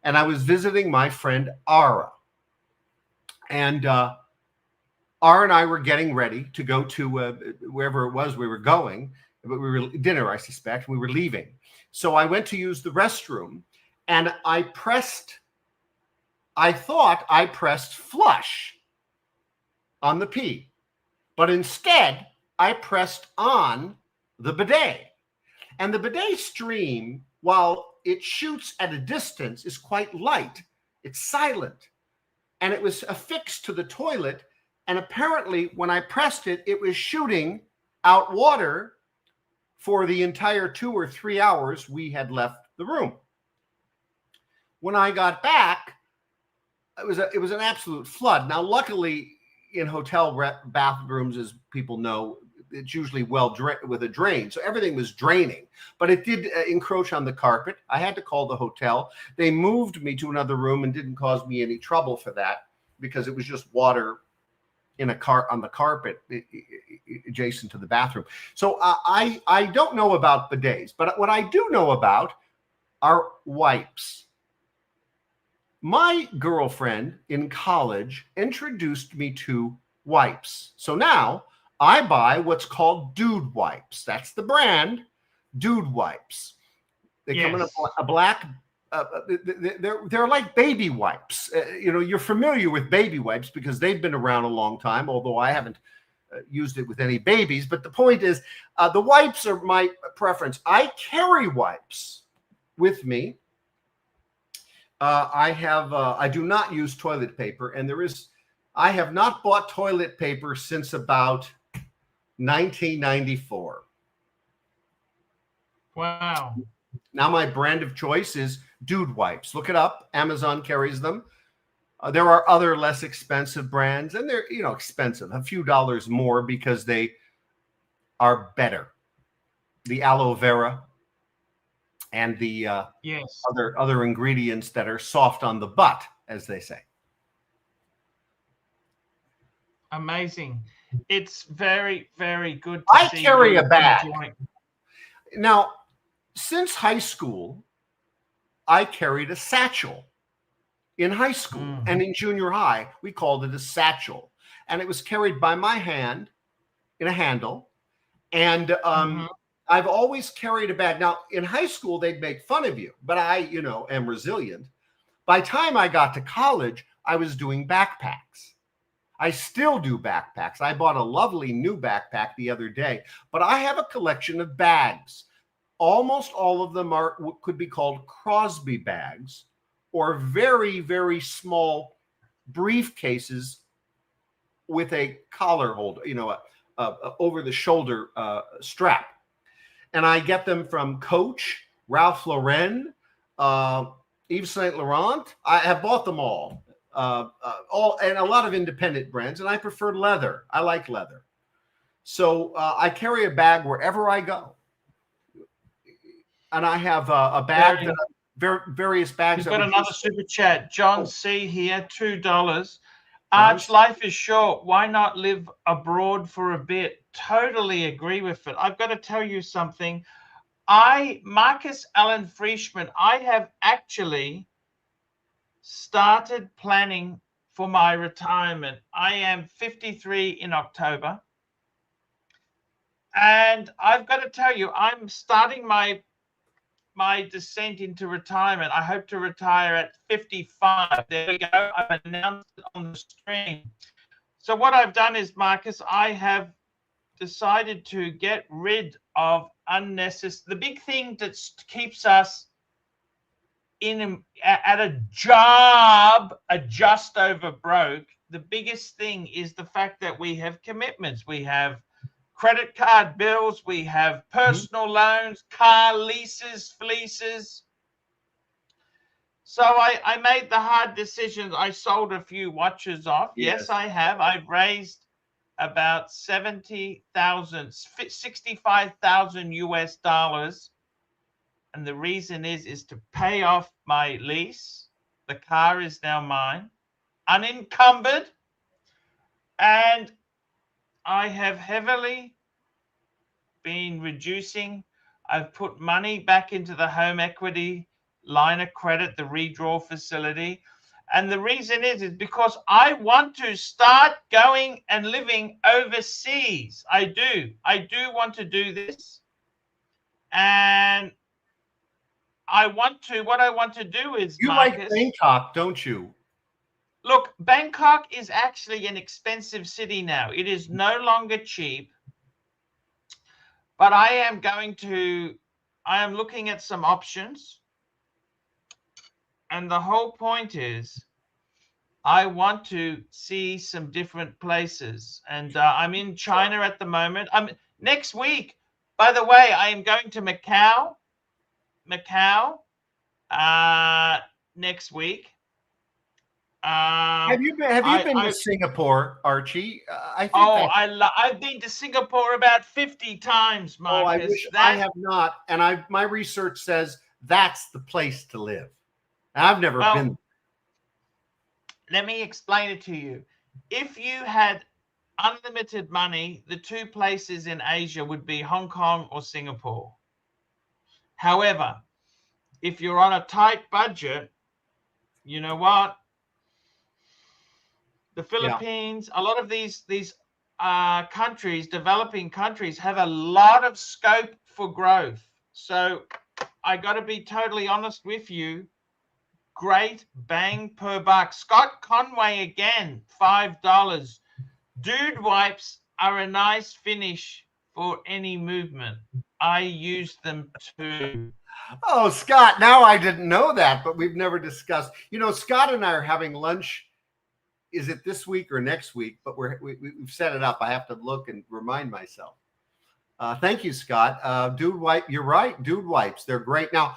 and I was visiting my friend Ara. And Ara and I were getting ready to go to wherever it was we were going, but we were dinner, I suspect. We were leaving. So I went to use the restroom, and I thought I pressed flush on the P, but instead I pressed on the bidet. And the bidet stream, while it shoots at a distance, is quite light. It's silent. And it was affixed to the toilet. And apparently, when I pressed it, it was shooting out water for the entire 2 or 3 hours we had left the room. When I got back, it was an absolute flood. Now, luckily, in hotel bathrooms, as people know, it's usually well with a drain, so everything was draining. But it did encroach on the carpet. I had to call the hotel. They moved me to another room and didn't cause me any trouble for that, because it was just water in on the carpet adjacent to the bathroom. So I don't know about bidets, but what I do know about are wipes. My girlfriend in college introduced me to wipes. So now I buy what's called Dude wipes. That's the brand, Dude wipes. They come in a black. They're like baby wipes. You're familiar with baby wipes because they've been around a long time, although I haven't used it with any babies. But the point is, the wipes are my preference. I carry wipes with me. I do not use toilet paper, and I have not bought toilet paper since about 1994. Wow. Now my brand of choice is Dude wipes. Look it up. Amazon carries them. There are other less expensive brands, and they're expensive, a few dollars more because they are better. The aloe vera and the other ingredients that are soft on the butt, as they say. Amazing. It's very, very good to I see carry you a bag. enjoying. Now, since high school, I carried a satchel. In high school and in junior high, we called it a satchel. And it was carried by my hand in a handle. And I've always carried a bag. Now, in high school, they'd make fun of you, but I, am resilient. By the time I got to college, I was doing backpacks. I still do backpacks. I bought a lovely new backpack the other day, but I have a collection of bags. Almost all of them could be called Crosby bags, or very, very small briefcases with a collar holder, over the shoulder strap. And I get them from Coach, Ralph Lauren, Yves Saint Laurent. I have bought them all and a lot of independent brands, and I prefer leather. I like leather. So I carry a bag wherever I go. And I have a bag various bags. We've got another super chat. John C. here, $2. Arch, life is short. Why not live abroad for a bit? Totally agree with it. I've got to tell you something. Marcus Allen Frishman, I have actually started planning for my retirement. I am 53 in October. And I've got to tell you, I'm starting my descent into retirement. I hope to retire at 55. There we go. I've announced it on the stream. So what I've done is, Marcus, I have decided to get rid of unnecessary. The big thing that keeps us at a job, just over broke, the biggest thing is the fact that we have commitments. We have credit card bills, we have personal loans, car leases, fleeces. So I made the hard decision. I sold a few watches off. Yes, I have. I've raised about 65,000 US dollars. And the reason is to pay off my lease. The car is now mine, unencumbered. And I have heavily been reducing. I've put money back into the home equity line of credit, the redraw facility. And the reason is because I want to start going and living overseas. I do want to do this. And what I want to do is, You like Marcus, Bangkok, don't you? look, Bangkok is actually an expensive city now. It is no longer cheap. But I am looking at some options. And the whole point is I want to see some different places. And I'm in China at the moment. Next week, by the way, I am going to Macau next week. Have you been to Singapore, Archie? I think I've been to Singapore about 50 times, Marcus. I wish I have not. And my research says that's the place to live. And I've never been. Let me explain it to you. If you had unlimited money, the two places in Asia would be Hong Kong or Singapore. However, if you're on a tight budget, you know what? The Philippines, a lot of these countries, developing countries, have a lot of scope for growth. So I got to be totally honest with you. Great bang per buck. Scott Conway again, $5. Dude wipes are a nice finish for any movement. I use them too. Oh, Scott, now I didn't know that, but we've never discussed. You know, Scott and I are having lunch. Is it this week or next week? But we've set it up. I have to look and remind myself. Thank you, Scott. Dude wipe. You're right. Dude wipes. They're great. Now,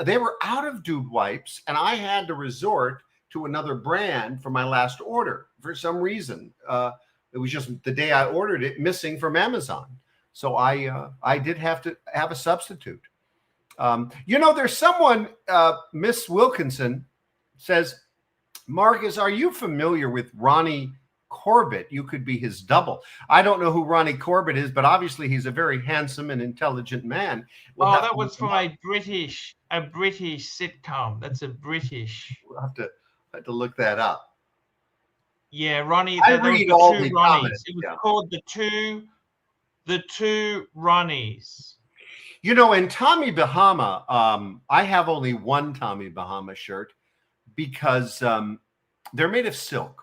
they were out of dude wipes, and I had to resort to another brand for my last order for some reason. It was just the day I ordered it missing from Amazon. So I did have to have a substitute. You know, there's someone, Miss Wilkinson says, Marcus, are you familiar with Ronnie Corbett? You could be his double. I don't know who Ronnie Corbett is, but obviously he's a very handsome and intelligent man. That was from a British sitcom. That's a British. We'll have to look that up. Yeah, Ronnie. I read all the comments. It was called the two Ronnies. You know, in Tommy Bahama, I have only one Tommy Bahama shirt because they're made of silk.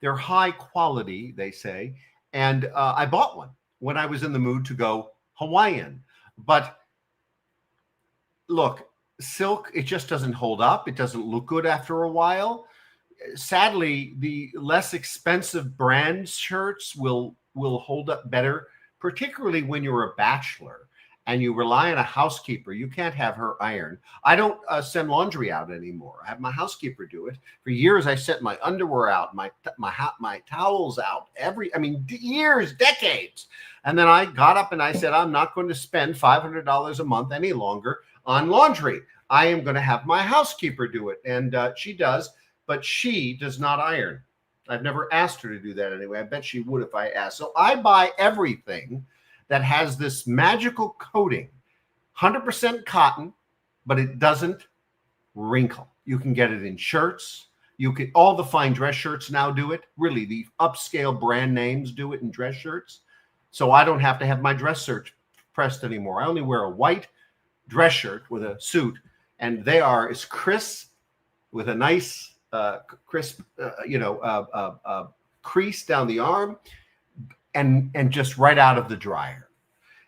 They're high quality, they say. And I bought one when I was in the mood to go Hawaiian. But look, silk, it just doesn't hold up. It doesn't look good after a while. Sadly, the less expensive brand shirts will hold up better, particularly when you're a bachelor and you rely on a housekeeper. You can't have her iron. I don't send laundry out anymore. I have my housekeeper do it. For years, I sent my underwear out, my towels out, years, decades. And then I got up and I said, I'm not going to spend $500 a month any longer on laundry. I am going to have my housekeeper do it. And she does, but she does not iron. I've never asked her to do that anyway. I bet she would if I asked. So I buy everything that has this magical coating, 100% cotton, but it doesn't wrinkle. You can get it in shirts. All the fine dress shirts now do it. Really, the upscale brand names do it in dress shirts. So I don't have to have my dress shirt pressed anymore. I only wear a white dress shirt with a suit, and they are as crisp with a nice crisp, crease down the arm. And just right out of the dryer.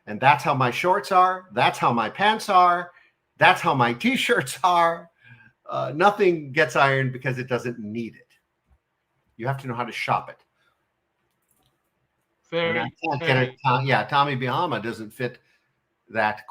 And that's how my shorts are. That's how my pants are. That's how my T-shirts are. Nothing gets ironed because it doesn't need it. You have to know how to shop it. Tommy Bahama doesn't fit that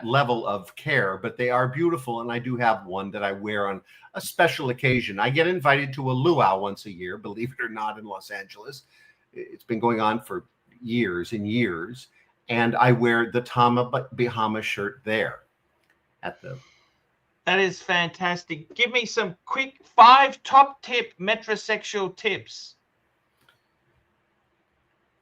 level of care, but they are beautiful. And I do have one that I wear on a special occasion. I get invited to a luau once a year, believe it or not, in Los Angeles. It's been going on for years and years. And I wear the Tommy Bahama shirt there That is fantastic. Give me some quick 5 top tip metrosexual tips.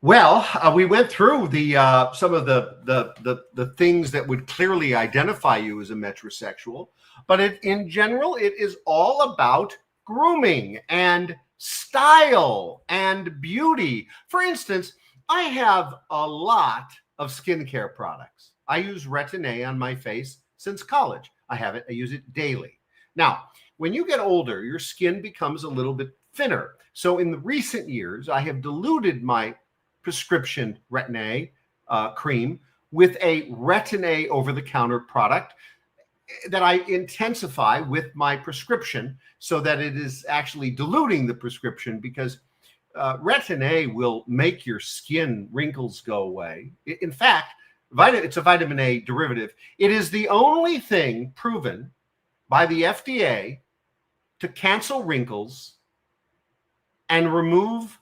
Well, we went through the some of the things that would clearly identify you as a metrosexual, but in general, it is all about grooming and style and beauty. For instance, I have a lot of skincare products. I use Retin-A on my face since college. I have it. I use it daily. Now, when you get older, your skin becomes a little bit thinner. So in the recent years, I have diluted my prescription Retin-A cream with a Retin-A over-the-counter product that I intensify with my prescription so that it is actually diluting the prescription, because Retin-A will make your skin wrinkles go away. In fact, it's a vitamin A derivative. It is the only thing proven by the FDA to cancel wrinkles and remove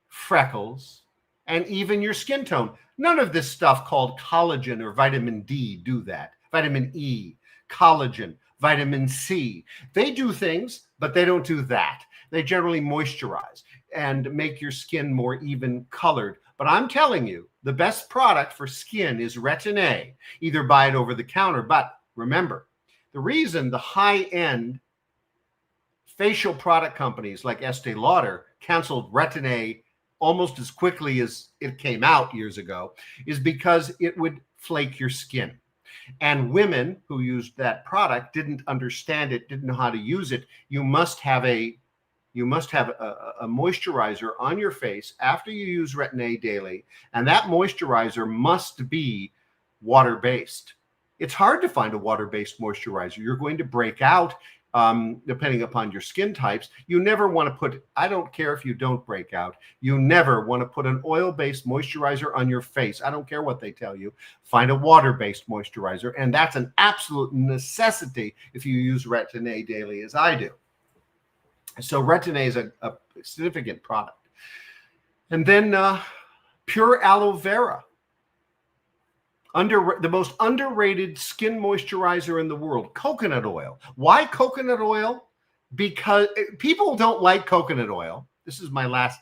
freckles and even your skin tone. None of this stuff called collagen or vitamin D do that. Vitamin E, collagen, vitamin C. They do things, but they don't do that. They generally moisturize and make your skin more even colored. But I'm telling you, the best product for skin is Retin-A. Either buy it over the counter. But remember, the reason the high-end facial product companies like Estee Lauder canceled Retin-A almost as quickly as it came out years ago is because it would flake your skin. And women who used that product didn't understand it, didn't know how to use it. You must have a moisturizer on your face after you use Retin-A daily, and that moisturizer must be water-based. It's hard to find a water-based moisturizer. You're going to break out depending upon your skin types. You never want to put, I don't care if you don't break out, you never want to put an oil-based moisturizer on your face. I don't care what they tell you. Find a water-based moisturizer, and that's an absolute necessity if you use Retin-A daily, as I do. So Retin-A is a significant product. And then pure aloe vera. The most underrated skin moisturizer in the world, coconut oil. Why coconut oil? Because people don't like coconut oil. This is my last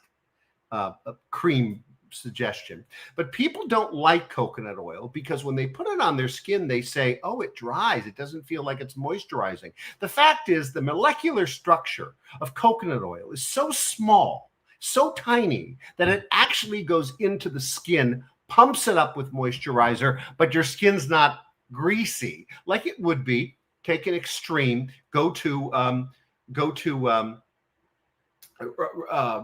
cream suggestion. But people don't like coconut oil because when they put it on their skin, they say, oh, it dries. It doesn't feel like it's moisturizing. The fact is, the molecular structure of coconut oil is so small, so tiny, that it actually goes into the skin, pumps it up with moisturizer, but your skin's not greasy like it would be. Take an extreme, go to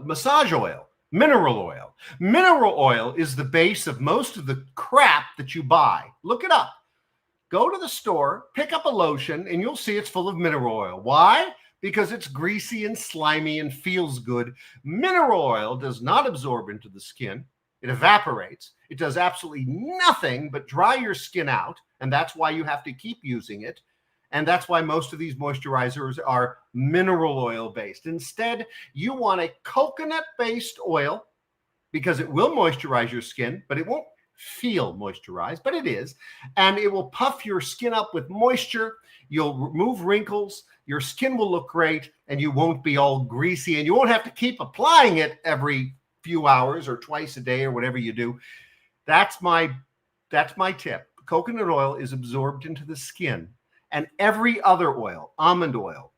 massage oil, mineral oil. Mineral oil is the base of most of the crap that you buy. Look it up. Go to the store, pick up a lotion, and you'll see it's full of mineral oil. Why? Because it's greasy and slimy and feels good. Mineral oil does not absorb into the skin. It evaporates. It does absolutely nothing but dry your skin out, and that's why you have to keep using it. And that's why most of these moisturizers are mineral oil based. Instead, you want a coconut-based oil because it will moisturize your skin, but it won't feel moisturized, but it is. And it will puff your skin up with moisture. You'll remove wrinkles. Your skin will look great, and you won't be all greasy, and you won't have to keep applying it every few hours or twice a day or whatever you do. That's my tip. Coconut oil is absorbed into the skin, and every other oil, almond oil,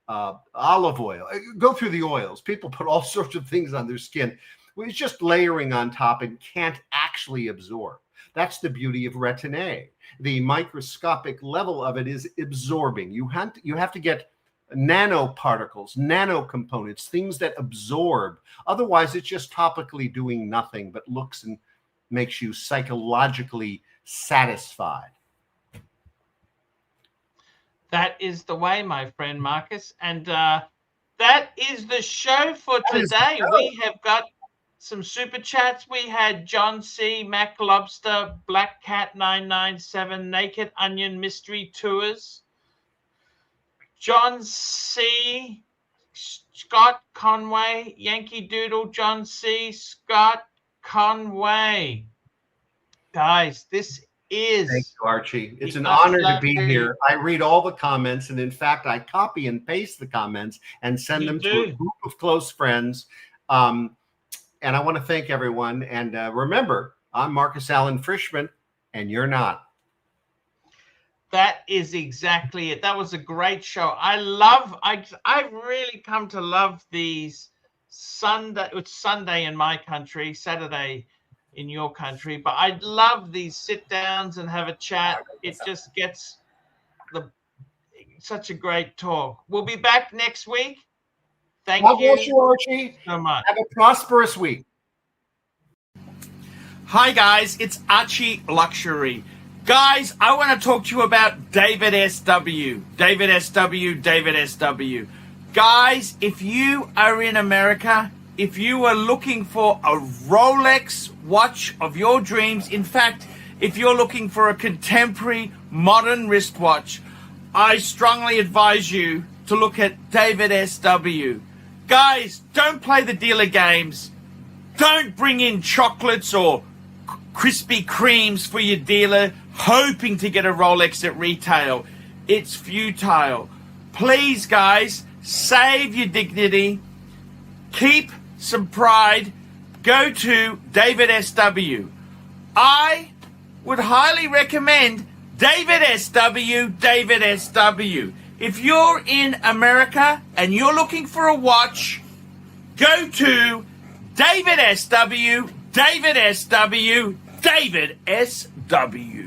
olive oil, go through the oils. People put all sorts of things on their skin. It's just layering on top and can't actually absorb. That's the beauty of Retin-A. The microscopic level of it is absorbing. You have to get nanoparticles, nanocomponents, things that absorb. Otherwise, it's just topically doing nothing but looks and makes you psychologically satisfied. That is the way, my friend Marcus. And that is the show for today. We have got some super chats. We had John C., Mac Lobster, Black Cat 997, Naked Onion Mystery Tours, John C., Scott Conway, Yankee Doodle, John C., Scott Conway. Guys, this is... Thank you, Archie. It's an honor to be here. I read all the comments, and in fact, I copy and paste the comments and send them to a group of close friends. And I want to thank everyone. And remember, I'm Marcus Allen Frishman, and you're not. That is exactly it. That was a great show. I've really come to love these Sunday. It's Sunday in my country, Saturday in your country. But I love these sit downs and have a chat. It just gets such a great talk. We'll be back next week. Thank God bless you, Archie. so much. Have a prosperous week. Hi guys, it's ArchieLuxury. Guys, I want to talk to you about David SW. David SW, David SW. Guys, if you are in America, if you are looking for a Rolex watch of your dreams, in fact, if you're looking for a contemporary modern wristwatch, I strongly advise you to look at David SW. Guys, don't play the dealer games. Don't bring in chocolates or Krispy Kremes for your dealer hoping to get a Rolex at retail. It's futile. Please, guys, save your dignity. Keep some pride. Go to David SW. I would highly recommend David SW, David SW. If you're in America and you're looking for a watch, go to David SW, David SW, David SW.